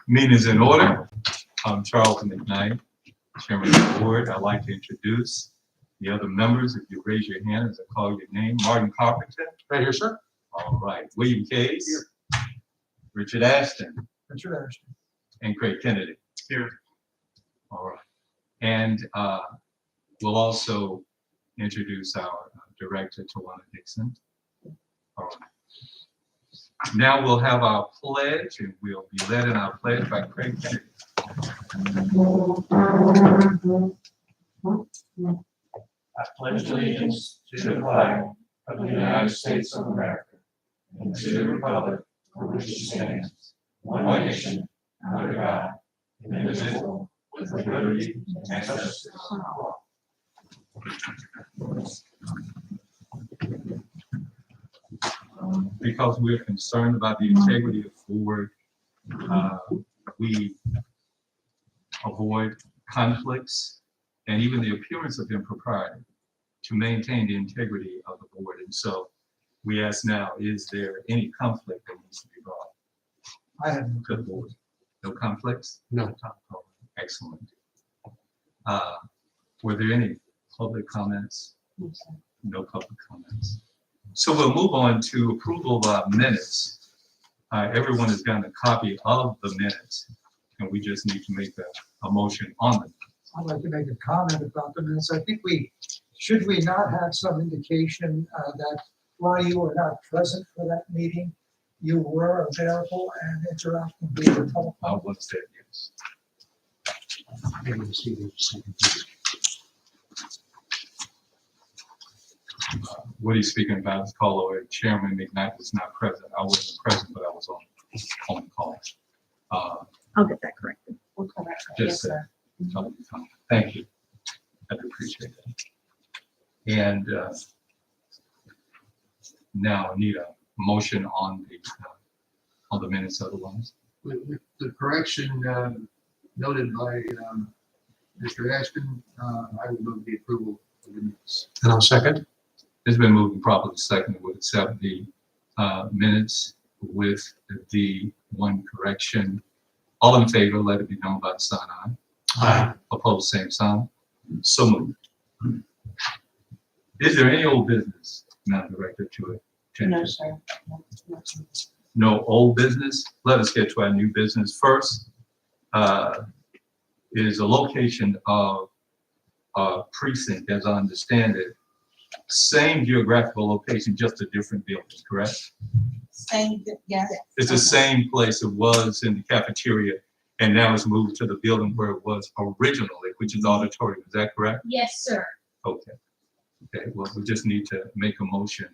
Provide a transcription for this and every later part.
Meeting is in order. I'm Charles McKnight, Chairman of the Board. I'd like to introduce the other members. If you raise your hand as I call your name. Martin Carpenter. Right here, sir. All right. William Case. Here. Richard Ashton. Richard Ashton. And Craig Kennedy. Here. All right. And we'll also introduce our Director, Tawana Dixon. All right. Now we'll have our pledge, and we'll be led in our pledge by Craig Kennedy. I pledge allegiance to the flag of the United States of America and to the republic for which it stands, one nation, under God, indivisible, with liberty and justice for all. Because we're concerned about the integrity of the board, we avoid conflicts and even the appearance of impropriety to maintain the integrity of the board. And so we ask now, is there any conflict that needs to be brought I have to the board? No conflicts? no. Oh, excellent. Were there any public comments? No public comments. So we'll move on to approval of our minutes. Everyone has gotten a copy of the minutes, and we just need to make a motion on them. I'd like to make a comment about the minutes. I think should we not have some indication that while you were not present for that meeting, you were available and interacting with the public? I would say yes. What he's speaking about is call over. Chairman McKnight was not present. I wasn't present, but I was on the call. I'll get that corrected. We'll correct that. Just Yes, sir. Thank you. I do appreciate that. And now I need a motion on the minutes otherwise. With the correction noted by Mr. Ashton, I will move the approval of the minutes. And I'll second. It's been moved and properly seconded. We'll accept the minutes with the one correction. All in favor, let it be known by the sign aye. Aye. Opposed, same sign. So moved. Is there any old business, Madam Director, to it? No, sir. No, sir. No old business? Let us get to our new business first. Is a location of precinct, as I understand it, same geographical location, just a different building, correct? Same, yes. It's the same place it was in the cafeteria, and now it's moved to the building where it was originally, which is auditorium. Is that correct? Yes, sir. Okay. Okay, well, we just need to make a motion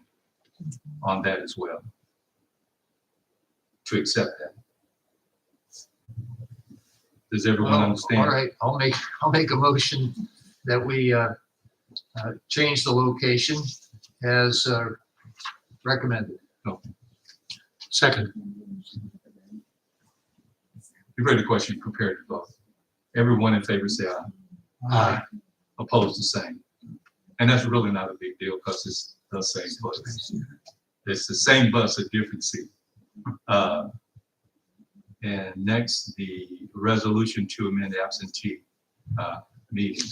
on that as well, to accept that. Does everyone understand? All right, I'll make a motion that we change the location as recommended. Second. You've heard the question, prepared to vote. Everyone in favor say aye. Aye. Opposed, the same. And that's really not a big deal because it's the same place. It's the same bus, a different seat. And next, the resolution to amend the absentee meeting.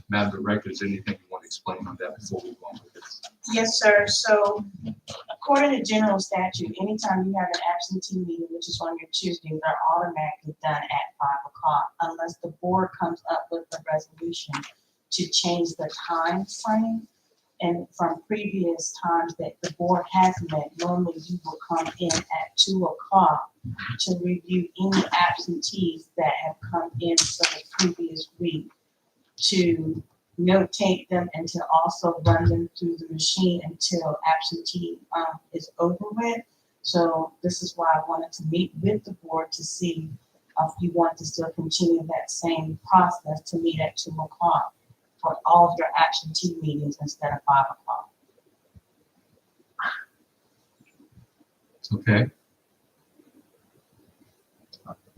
Madam Director, is there anything you want to explain on that before we go on with this? Yes, sir. So according to general statute, anytime you have an absentee meeting, which is on your Tuesday, they're automatically done at 5 o'clock unless the board comes up with a resolution to change the time frame. And from previous times that the board has met, normally you will come in at 2 o'clock to review any absentees that have come in for the previous week, to notate them and to also run them through the machine until absentee is over with. So this is why I wanted to meet with the board to see if you want to still continue that same process to meet at 2 o'clock for all of your absentee meetings instead of 5 o'clock. Okay.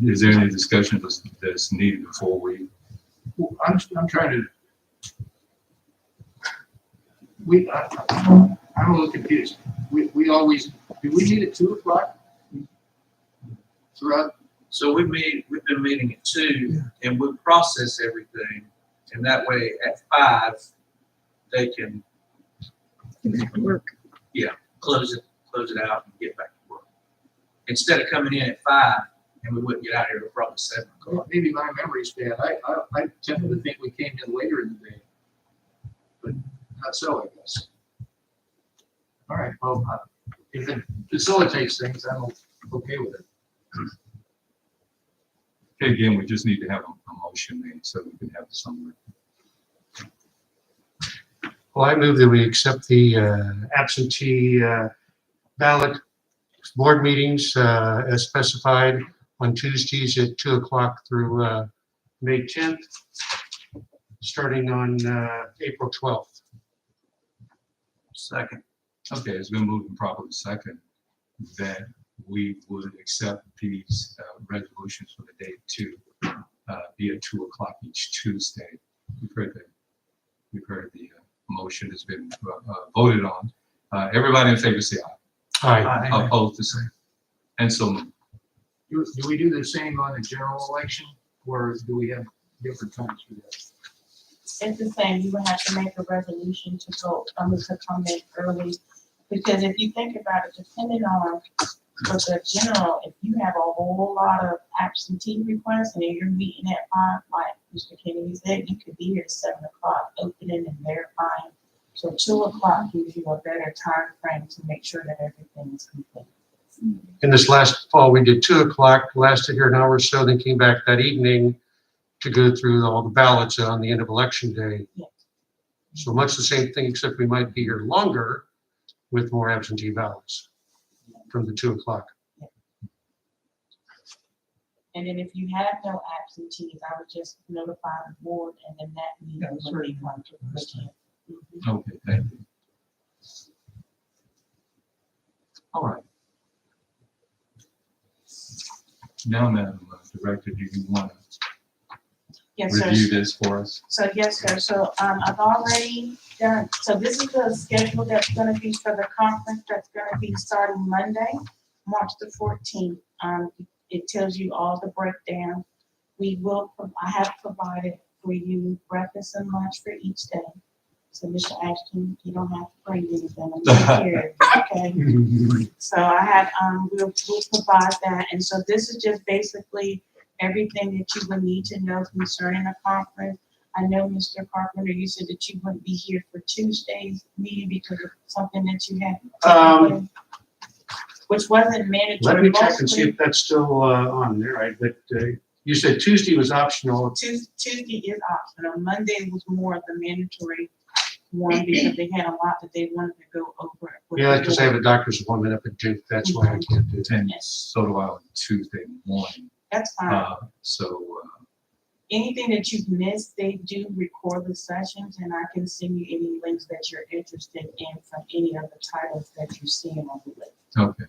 Is there any discussion that's needed before we? Well, I'm trying to. I'm a little confused. We always, do we meet at 2 o'clock? Throughout, So we've been meeting at 2, Yeah. and we'll process everything, and that way at 5, they can Work. close it out and get back to work. Instead of coming in at 5, and we wouldn't get out of here till probably 7 o'clock. maybe my memory's bad. I tended to think we came in later in the day. But not so, I guess. All right, well, if it facilitates things, I'm okay with it. Okay, again, we just need to have a motion made so we can have the summary. Well, I move that we accept the absentee ballot board meetings as specified on Tuesdays at 2 o'clock through May 10th, starting on April 12th. Second. Okay, it's been moved and properly second that we would accept these resolutions for the date to be at 2 o'clock each Tuesday. We've heard the motion has been voted on. Everybody in favor say aye. Aye. Opposed the same. And so moved. Do we do the same on the general election, or do we have different times for that? It's the same, you would have to make a resolution to go, to come in early. Because if you think about it, depending on what the general, if you have a whole lot of absentee requests and then you're meeting at 5, like Mr. Kennedy said, you could be here at 7 o'clock, opening and verifying. So 2 o'clock gives you a better time frame to make sure that everything is complete. In this last fall, we did 2 o'clock, lasted here an hour or so, then came back that evening to go through all the ballots on the end of election day. Yeah. So much the same thing, except we might be here longer with more absentee ballots from the 2 o'clock. And then if you have no absentees, I would just notify the board and then that meeting Yeah, that's would be right. one to That's right. Okay, thank you. All right. Now, Madam Director, do you want to Yes, sir. review this for us? So yes, sir. So I've already done, so this is the schedule that's gonna be for the conference that's gonna be starting Monday, March the 14th. It tells you all the breakdown. I have provided for you breakfast and lunch for each day. So Mr. Ashton, you don't have to bring anything, I'm not here, okay? So I have, we'll provide that, and so this is just basically everything that you would need to know concerning the conference. I know, Mr. Carpenter, you said that you wouldn't be here for Tuesday's meeting because of something that you had. Which wasn't mandatory. Let me check and see mostly. if that's still on there, right? But you said Tuesday was optional. Tuesday is optional. Monday was more of the mandatory one because they had a lot that they wanted to go over. with Yeah, the because I have a board. doctor's appointment up at Duke. That's why I can't do it. And Yes. so do I on Tuesday morning. That's fine. So Anything that you've missed, they do record the sessions and I can send you any links that you're interested in from any of the titles that you see on the list. okay.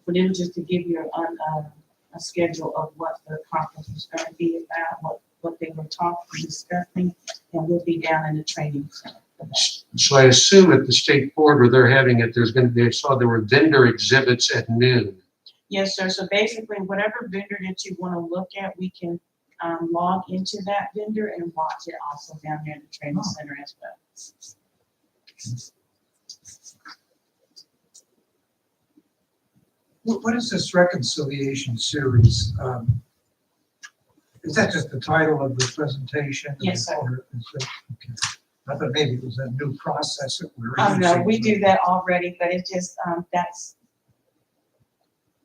But it was just to give you a schedule of what the conference is going to be about, what they were discussing, and we'll be down in the training center for that. So I assume at the state board where they're having it, they saw there were vendor exhibits at noon. Yes, sir. So basically, whatever vendor that you want to look at, we can log into that vendor and watch it also down there in the training center as well. What is this reconciliation series? Is that just the title of the presentation? Yes, sir. Or is it- okay. I thought maybe it was a new process that we're Oh, no, using. we do that already, but it just, that's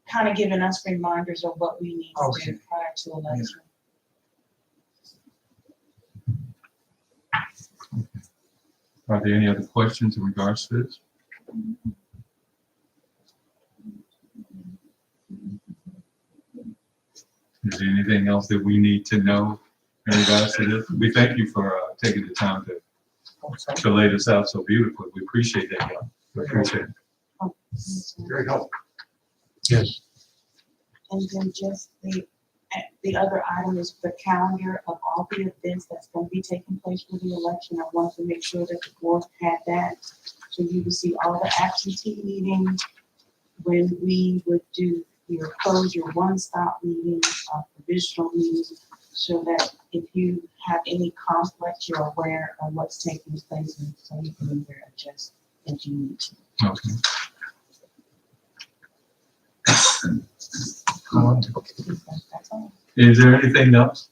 kind of giving us reminders of what we need to Okay. do prior to election. Are there any other questions in regards to this? Is there anything else that we need to know in regards to this? We thank you for taking the time Oh, sorry. to lay this out so beautifully. We appreciate that, y'all. We appreciate it. Oh, yes, sir. Very helpful. Yes. And then just the other item is the calendar of all the events that's going to be taking place for the election. I wanted to make sure that the board had that. So you can see all the absentee meetings when we would do your close, your one-stop meeting, provisional meeting, so that if you have any conflicts, you're aware of what's taking place, and so you can either adjust as you need to. Okay. That's all. Is there anything else?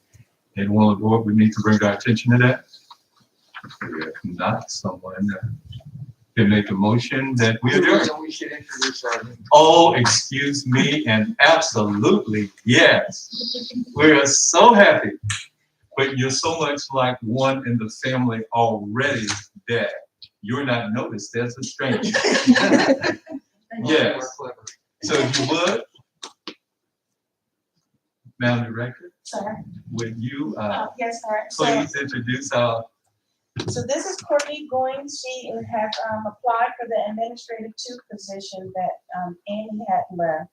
Anyone on the board, we need to bring our attention to that? If not, someone can make a motion that we adjourn. So we should introduce our. Oh, excuse me, and absolutely, yes. We are so happy, but you're so much like one in the family already that you're not noticed as a stranger. Yes. So if you would, Madam Director, Sir? would you Yes, sir. So, please introduce our, so this is Courtney Goins. She has applied for the administrative 2 position that Annie had left.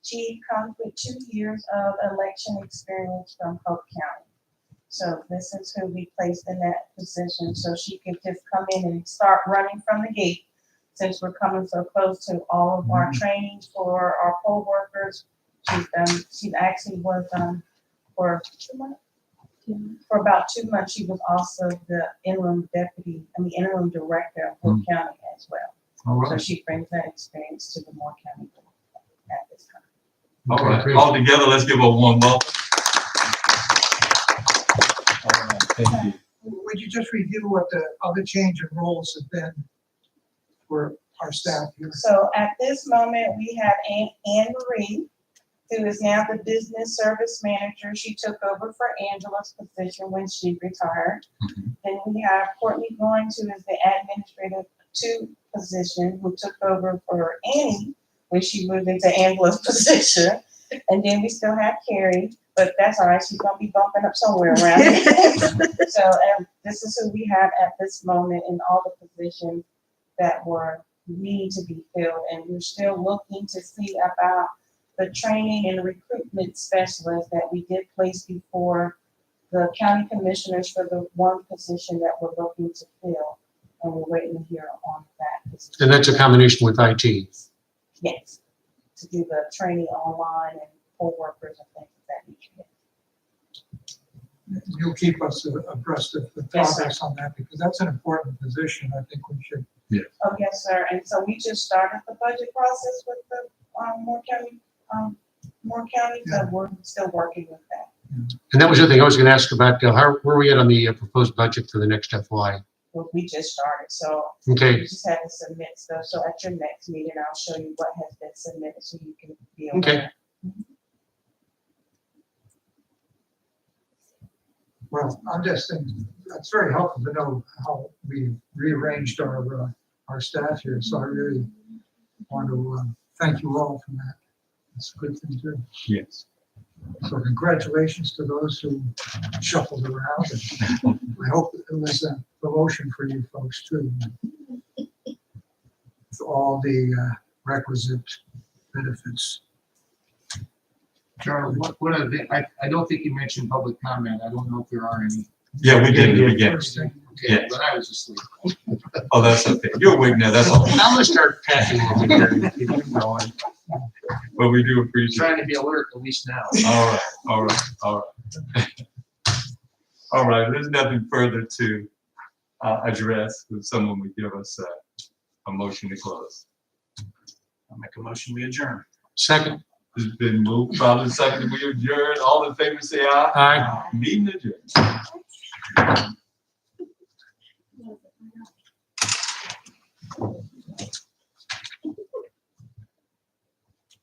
She comes with 2 years of election experience from Hope County. So this is who we placed in that position, so she could just come in and start running from the gate, since we're coming so close to all of our trainings for our poll workers. She actually was for 2 months. For about 2 months, she was also the interim director of Hope County as well. all So right, she brings that experience to the Moore County Board at this time. all right, Okay, all together, let's give her a warm welcome. All right, thank you. Would you just review what the other change in roles have been for our staff here? So at this moment, we have Anne Marie, who is now the business service manager. She took over for Angela's position when she retired. Mhm. Then we have Courtney Goins, who is the administrative 2 position, who took over for Annie when she moved into Angela's position. And then we still have Carrie, but that's all right, she's gonna be bumping up somewhere around here. So, this is who we have at this moment in all the positions that need to be filled. And we're still looking to see about the training and recruitment specialist that we did place before the county commissioners for the 1 position that we're looking to fill. And we're waiting to hear on that position. and that's a combination with IT. Yes, to do the training online and poll workers and things of that nature. You'll keep us abreast of the Yes, sir. progress on that, because that's an important position. I think we should. Oh, yes, sir. And so we just started the budget process with the Moore County, so we're still working with that. And that was the thing I was gonna ask about, where are we at on the proposed budget for the next FY? We just started, so Okay, we just had to submit stuff. So at your next meeting, I'll show you what has been submitted so you can be Okay. aware. Well, I'm just thinking, it's very helpful to know how we rearranged our staff here, so I really want to thank you all for that. It's a good thing too. Yes. So congratulations to those who shuffled around. And I hope it was a promotion for you folks too. With all the requisite benefits. Charles, what are the, I don't think you mentioned public comment. I don't know if there are any. Yeah, we did in the beginning. First thing, Okay, Yes. but I was asleep. Oh, that's okay. You're awake now, that's all. I'm gonna start passing over here. Keep it going. But we do appreciate it. Trying to be alert at least now. All right, all right, all right. All right, there's nothing further to address. If someone would give us a motion to close. I'll make a motion, we adjourn. Second, It's been moved, probably second, we adjourn. All in favor, say aye. aye. Meeting adjourned.